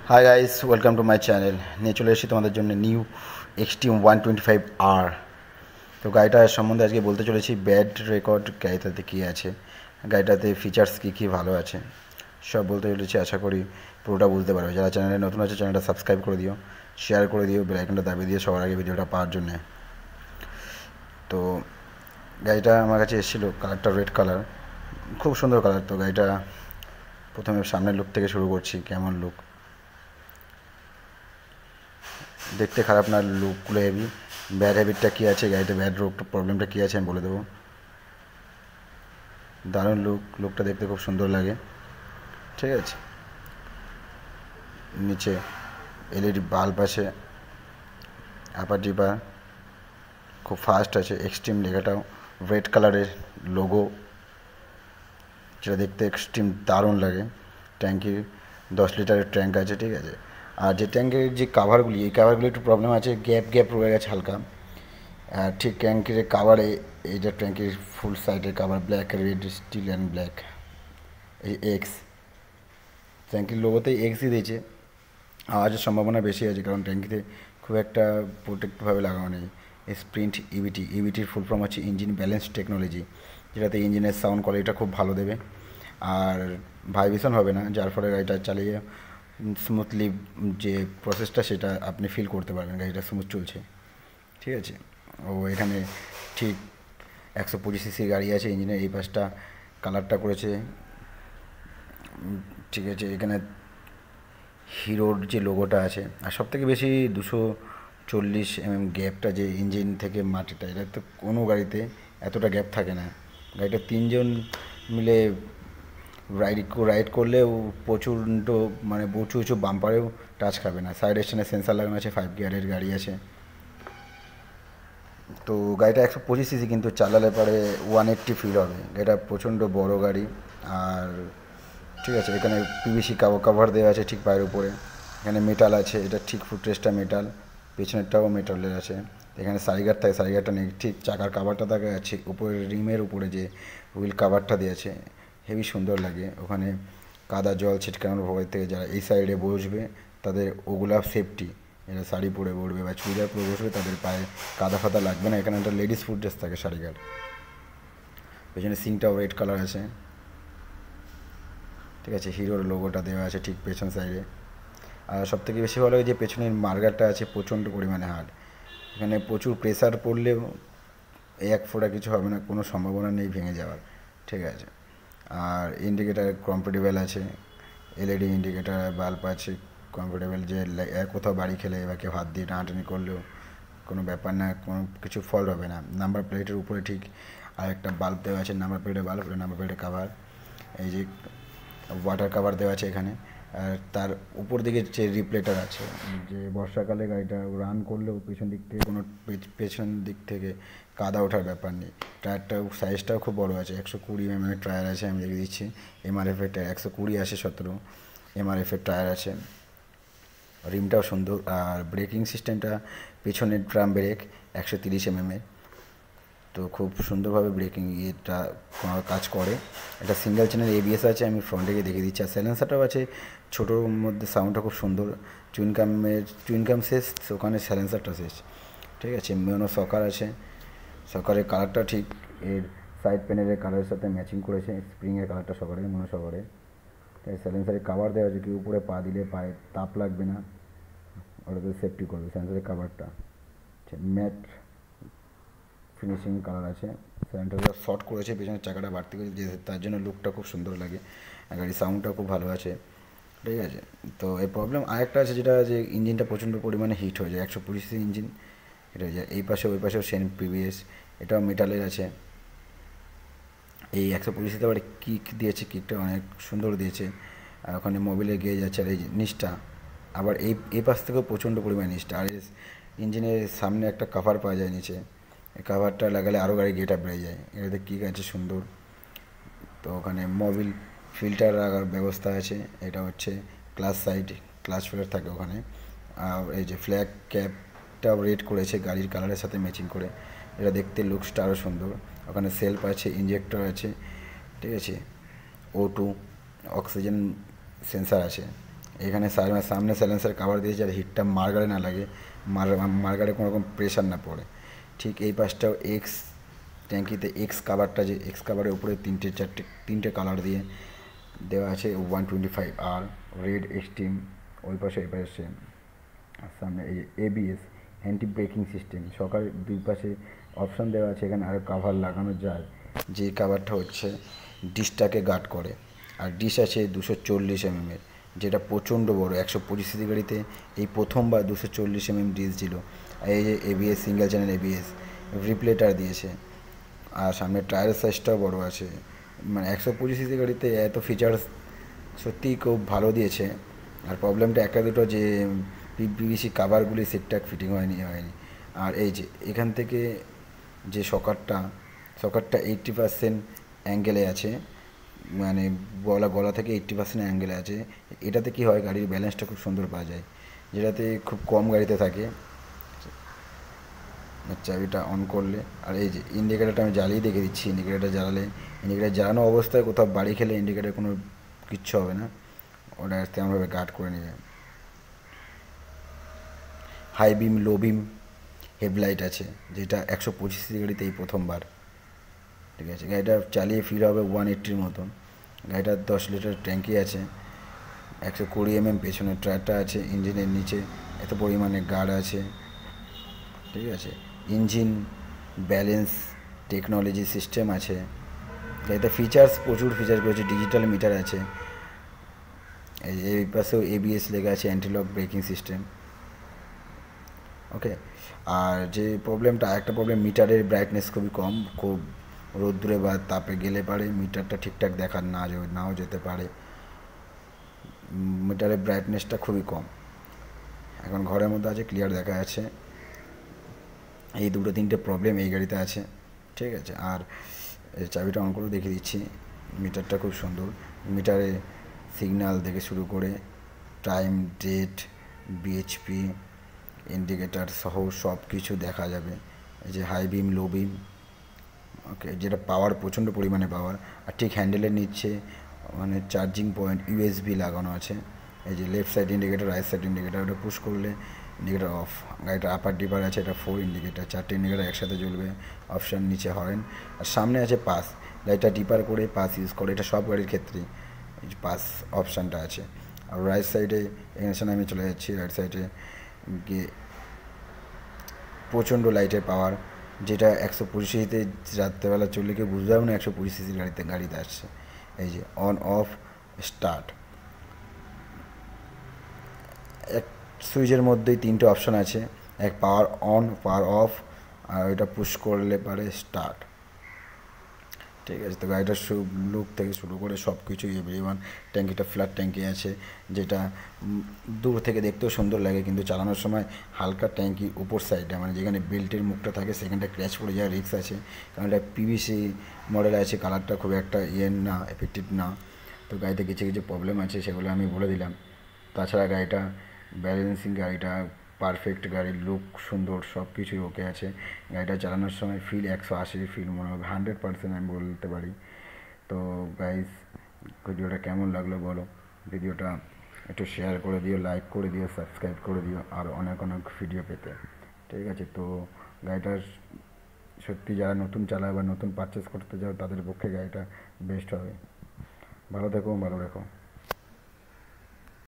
Hi guys, welcome to my channel. নিয়ে চলে এসেছি তোমাদের জন্য নিউ এক্সট্রিম 125R। তো গাড়িটার সম্বন্ধে আজকে বলতে চলেছি। ব্যাড রেকর্ড গাড়িটাতে কী আছে, গাড়িটাতে ফিচার্স কী কী ভালো আছে, সব বলতে চলেছি। আশা করি পুরোটা বুঝতে পারবে। যারা চ্যানেলে নতুন আছে চ্যানেলটা সাবস্ক্রাইব করে দিও, শেয়ার করে দিও, বেল আইকনটা দাবিয়ে দিও সবার আগে ভিডিওটা পাওয়ার জন্যে। তো গাড়িটা আমার কাছে এসেছিলো, কালারটা রেড কালার, খুব সুন্দর কালার। তো গাড়িটা প্রথমে সামনের লুক থেকে শুরু করছি। কেমন লুক, দেখতে খারাপ না, লুকগুলো হেভি। ব্যাড হ্যাবিটটা কী আছে গাড়িতে, ব্যাড রোগ প্রবলেমটা কী আছে আমি বলে দেবো। দারুণ লুকটা দেখতে খুব সুন্দর লাগে, ঠিক আছে। নিচে এলইডি বাল্ব আছে, আপার ডিপার খুব ফাস্ট আছে। এক্সট্রিম লেখাটাও রেড কালারের লোগো, যেটা দেখতে এক্সট্রিম দারুণ লাগে। ট্যাঙ্কি 10 লিটারের ট্যাঙ্ক আছে, ঠিক আছে। আর যে ট্যাঙ্কের যে কাভারগুলি, এই কাভারগুলি একটু প্রবলেম আছে, গ্যাপ রয়ে গেছে হালকা। আর ঠিক ট্যাঙ্কির কাভারে, এইটা ট্যাঙ্কির ফুল সাইডের cover black, red, steel and black. এই এক্স, ট্যাঙ্কির লোগোতেই এক্সই দিয়েছে। আওয়াজের সম্ভাবনা বেশি আছে, কারণ ট্যাঙ্কিতে খুব একটা প্রোটেক্টভাবে লাগানো নেই। স্প্রিন্ট ইবিটির ফুল ফর্ম হচ্ছে ইঞ্জিন ব্যালেন্স টেকনোলজি, যেটাতে ইঞ্জিনের সাউন্ড কোয়ালিটিটা খুব ভালো দেবে আর ভাইব্রেশন হবে না, যার ফলে গাড়িটা চালিয়ে স্মুথলি যে প্রসেসটা সেটা আপনি ফিল করতে পারবেন, গাড়িটা স্মুথ চলছে, ঠিক আছে। ও এখানে ঠিক 125 সিসির গাড়ি আছে। ইঞ্জিনের এই পাশটা কালারটা করেছে, ঠিক আছে। এখানে হিরোর যে লোগোটা আছে, আর সবথেকে বেশি 240 mm গ্যাপটা, যে ইঞ্জিন থেকে মাটিটা, এটা তো কোনো গাড়িতে এতটা গ্যাপ থাকে না। গাড়িটা তিনজন মিলে রাইড করলেও প্রচণ্ড, মানে উঁচু বাম্পারেও টাচ খাবে না। সাইড স্ট্যান্ডে সেন্সার লাগানো আছে, 5 গিয়ারের গাড়ি আছে। তো গাড়িটা 125 সিসি, কিন্তু চালালে পরে 180 ফিল হবে। এটা প্রচণ্ড বড় গাড়ি। আর ঠিক আছে, এখানে পিভিসি কাভার দেওয়া আছে ঠিক পায়ের উপরে। এখানে মেটাল আছে, এটা ঠিক ফুটরেস্টটা মেটাল, পেছনেরটাও মেটালের আছে। এখানে সাইগার থাকে, সাইগারটা নেই, ঠিক চাকার কাভারটা থাকে আছে উপরে, রিমের উপরে যে হুইল কাভারটা দিয়েছে, হেভি সুন্দর লাগে। ওখানে কাদা জল ছিটকানোর ভয় থেকে যারা এই সাইডে বসবে তাদের ওগুলা সেফটি। এরা শাড়ি পরে পড়বে বা চুড়িদার পরে বসবে, তাদের পায়ে কাদা ফাদা লাগবে না। এখানে একটা লেডিস ফুড ড্রেস থাকে শাড়িঘাট। পেছনে সিংটাও রেড কালার আছে, ঠিক আছে। হিরোর লোগোটা দেওয়া আছে ঠিক পেছন সাইডে। আর সবথেকে বেশি ভালো লাগে যে পেছনের মার্গারটা আছে প্রচণ্ড পরিমাণে হার্ড। এখানে প্রচুর প্রেসার পড়লেও এক ফোঁটা কিছু হবে না, কোনো সম্ভাবনা নেই ভেঙে যাওয়ার, ঠিক আছে। আর ইন্ডিকেটার কমফোর্টেবল আছে, এলইডি ইন্ডিকেটার বাল্ব আছে কমফোর্টেবল, যে কোথাও বাড়ি খেলে বা কেউ হাত দিয়ে টানাটানি করলেও কোনো ব্যাপার না, কোনো কিছু ফল্ট হবে না। নাম্বার প্লেটের উপরে ঠিক আর একটা বাল্ব দেওয়া আছে, নাম্বার প্লেটের বাল্ব, নাম্বার প্লেটের কাভার, এই যে ওয়াটার কাভার দেওয়া আছে এখানে। আর তার উপর দিকে যে রিপ্লেটার আছে, যে বর্ষাকালে গাড়িটা রান করলেও পেছন দিক থেকে কোনো পেছন দিক থেকে কাদা ওঠার ব্যাপার নেই। টায়ারটাও সাইজটাও খুব বড় আছে, 120 mm টায়ার আছে, আমি দেখে দিচ্ছি। এমআরএফের টায়ার 120 আসে 17 এমআরএফের টায়ার আছে। রিমটাও সুন্দর। আর ব্রেকিং সিস্টেমটা পেছনের ড্রাম ব্রেক 130 mm, তো খুব সুন্দরভাবে ব্রেকিং এটা কাজ করে। এটা সিঙ্গেল চ্যানেল এবিএস আছে, আমি ফ্রন্টে গিয়ে দেখিয়ে দিচ্ছি। আর স্যালেন্সারটাও আছে ছোটোর মধ্যে, সাউন্ডটা খুব সুন্দর। চুইনকাম শেষ, ওখানে স্যালেন্সারটা শেষ, ঠিক আছে। মেনো সকার আছে, সকারের কালারটা ঠিক এর সাইড প্যানেলের কালারের সাথে ম্যাচিং করেছে। স্প্রিংয়ের কালারটা সকারের, মনো সকারের। তাই স্যালেন্সারের কাভার দেওয়া আছে, কি উপরে পা দিলে পায়ে তাপ লাগবে না, ওটাতে সেফটি করবে স্যালেন্সারের কাভারটা। ম্যাট ফিনিশিং কালার আছে। স্যালেন্সারটা শর্ট করেছে, পেছনের চাকাটা বাড়তি করেছে, যে তার জন্য লুকটা খুব সুন্দর লাগে। আর গাড়ির সাউন্ডটা খুব ভালো আছে, ঠিক আছে। তো এই প্রবলেম আরেকটা আছে, যেটা যে ইঞ্জিনটা প্রচণ্ড পরিমাণে হিট হয়ে যায়। 125 ইঞ্জিন এটা হয়ে যায়। এই পাশে ওই পাশেও সেম পিভিএস, এটাও মেটালের আছে। এই 125 আবার কিক দিয়েছে, কিকটা অনেক সুন্দর দিয়েছে। আর ওখানে মোবিলের গেজ আছে। আর এই নিচটা আবার এই পাশ থেকেও প্রচণ্ড পরিমাণে নিচটা। আর ইঞ্জিনের সামনে একটা কাভার পাওয়া যায় নিচে, এই কাভারটা লাগালে আরও গাড়ি গেট আপ বেড়ে যায়। এটাতে কিক আছে সুন্দর। তো ওখানে মোবিল ফিল্টার রাখার ব্যবস্থা আছে। এটা হচ্ছে ক্লাচ সাইড, ক্লাচ ফিল্টার থাকে ওখানে। আর এই যে ফ্ল্যাগ ক্যাপটাও রেড করেছে গাড়ির কালারের সাথে ম্যাচিং করে, এটা দেখতে লুকসটা আরও সুন্দর। ওখানে সেলফ আছে, ইঞ্জেক্টর আছে, ঠিক আছে। O2 অক্সিজেন সেন্সার আছে। এখানে সামনে সাইলেন্সার কাভার দিয়েছে আর হিটটা মার্গারে না লাগে, মার্গারে কোনো রকম প্রেশার না পড়ে। ঠিক এই পাশটাও এক্স ট্যাঙ্কিতে এক্স কাভারটা, যে এক্স কাভারের উপরে তিনটে কালার দিয়ে দেওয়া আছে 125R রেড এক্সট্রিম। ওই পাশে এই পাশে সেম। আর সামনে এই এবিএস অ্যান্টি ব্রেকিং সিস্টেম, সকাল দুই পাশে অপশান দেওয়া আছে। এখানে আরও কাভার লাগানো যায়, যে কাভারটা হচ্ছে ডিশটাকে গার্ড করে। আর ডিশ আছে 240 mm, যেটা প্রচণ্ড বড়। 125cc গাড়িতে এই প্রথমবার 240 mm ডিশ ছিল। আর এই যে এবিএস সিঙ্গেল চ্যানেল এবিএস রিপ্লেটার দিয়েছে। আর সামনে টায়ার সাইজটাও বড় আছে। মানে 125cc গাড়িতে এত ফিচার্স সত্যিই খুব ভালো দিয়েছে। আর প্রবলেমটা একটা দুটো যে পিভিসি কাভারগুলি ঠিকঠাক ফিটিং হয়নি। আর এই যে এখান থেকে যে সকারটা 80% অ্যাঙ্গেলে আছে, মানে গলা থেকে 80% অ্যাঙ্গেলে আছে। এটাতে কি হয়, গাড়ির ব্যালেন্সটা খুব সুন্দর পাওয়া যায়, যেটাতে খুব কম গাড়িতে থাকে। চাবিটা অন করলে, আর এই যে ইন্ডিকেটারটা আমি জ্বালিয়ে দেখে দিচ্ছি। ইন্ডিকেটার জ্বালানো অবস্থায় কোথাও বাড়ি খেলে ইন্ডিকেটার কোনো কিচ্ছু হবে না, ওটা তেমনভাবে গার্ড করে নেবে। হাই বিম লো বিম হেডলাইট আছে, যেটা 125cc গাড়িতে এই প্রথমবার। ঠিক আছে, গাড়িটা চালিয়ে ফিল হবে 180-র মতন। গাড়িটার 10 লিটার ট্যাঙ্কি আছে। 120 mm পেছনের টায়ারটা আছে। ইঞ্জিনের নিচে এত পরিমাণে গার্ড আছে। ঠিক আছে, ইঞ্জিন ব্যালেন্স টেকনোলজি সিস্টেম আছে। গাড়িতে প্রচুর ফিচার্স রয়েছে। ডিজিটাল মিটার আছে। এই পাশেও এবিএস লেখা আছে, অ্যান্টিলক ব্রেকিং সিস্টেম। ওকে, আর যে একটা প্রবলেম, মিটারের ব্রাইটনেস খুবই কম। খুব রোদ্দুরে বা তাপে গেলে পারে মিটারটা ঠিকঠাক নাও যেতে পারে। মিটারের ব্রাইটনেসটা খুবই কম। এখন ঘরের মধ্যে আছে, ক্লিয়ার দেখা যাচ্ছে। এই দুটো তিনটে প্রবলেম এই গাড়িতে আছে। ঠিক আছে, আর চাবিটা অন করে দেখিয়ে দিচ্ছি। মিটারটা খুব সুন্দর। মিটারে সিগন্যাল থেকে শুরু করে টাইম, ডেট, বিএইচপি, ইন্ডিকেটার সহ সব কিছু দেখা যাবে। এই যে হাই বিম লো বিম, ওকে, যেটা পাওয়ার প্রচণ্ড পরিমাণে পাওয়ার। আর ঠিক হ্যান্ডেলের নিচ্ছে মানে চার্জিং পয়েন্ট ইউএসবি লাগানো আছে। এই যে left side indicator, right side indicator, ওটা পুশ করলে ইন্ডিকেটার অফ। গাড়িটা আপার ডিপার আছে, এটা 4 ইন্ডিকেটার, 4টে ইন্ডিকেটার একসাথে জ্বলবে। অপশান নিচে হরেন। আর সামনে আছে পাস, গাড়িটা ডিপার করে পাস ইউজ করে, এটা সব গাড়ির ক্ষেত্রেই এই পাস অপশানটা আছে। আর রাইট সাইডে এখানে আমি চলে যাচ্ছি, রাইট সাইডে গিয়ে প্রচণ্ড লাইটের পাওয়ার, যেটা 125cc রাত্রেবেলা চললে কেউ বুঝতে পারবে না 125cc গাড়িতে আসছে। এই যে অন অফ স্টার্ট, এক সুইচের মধ্যেই তিনটে অপশান আছে। এক পাওয়ার অন, পাওয়ার অফ, আর ওইটা পুশ করলে পারে স্টার্ট। ঠিক আছে, তো গাড়িটার লুক থেকে শুরু করে সব কিছুই এভরিওয়ান। ট্যাঙ্কিটা ফ্ল্যাট ট্যাঙ্কি আছে, যেটা দূর থেকে দেখতেও সুন্দর লাগে, কিন্তু চালানোর সময় হালকা ট্যাঙ্কি উপর সাইডে, মানে যেখানে বেল্টের মুখটা থাকে সেখানটা ক্র্যাচ পড়ে যাওয়ার রিস্ক আছে। কারণ এটা পিভিসি মডেল আছে, কালারটা খুব একটা না, এফেক্টিভ না। তো গাড়িতে কিছু কিছু প্রবলেম আছে, সেগুলো আমি বলে দিলাম। তাছাড়া গাড়িটা ব্যালেন্সিং, গাড়িটা পারফেক্ট, গাড়ির লুক সুন্দর, সব কিছুই ওকে আছে। গাড়িটা চালানোর সময় ফিল 180 ফিল মনে হবে, 100% আমি বলতে পারি। তো গাইস, ভিডিওটা কেমন লাগলো বলো। ভিডিওটা একটু শেয়ার করে দিও, লাইক করে দিও, সাবস্ক্রাইব করে দিও আর অনেক ভিডিও পেতে। ঠিক আছে, তো গাড়িটার সত্যি যারা নতুন চালায় বা নতুন পারচেস করতে চাও তাদের পক্ষে গাড়িটা বেস্ট হবে। ভালো থেকো, ভালো রেখো।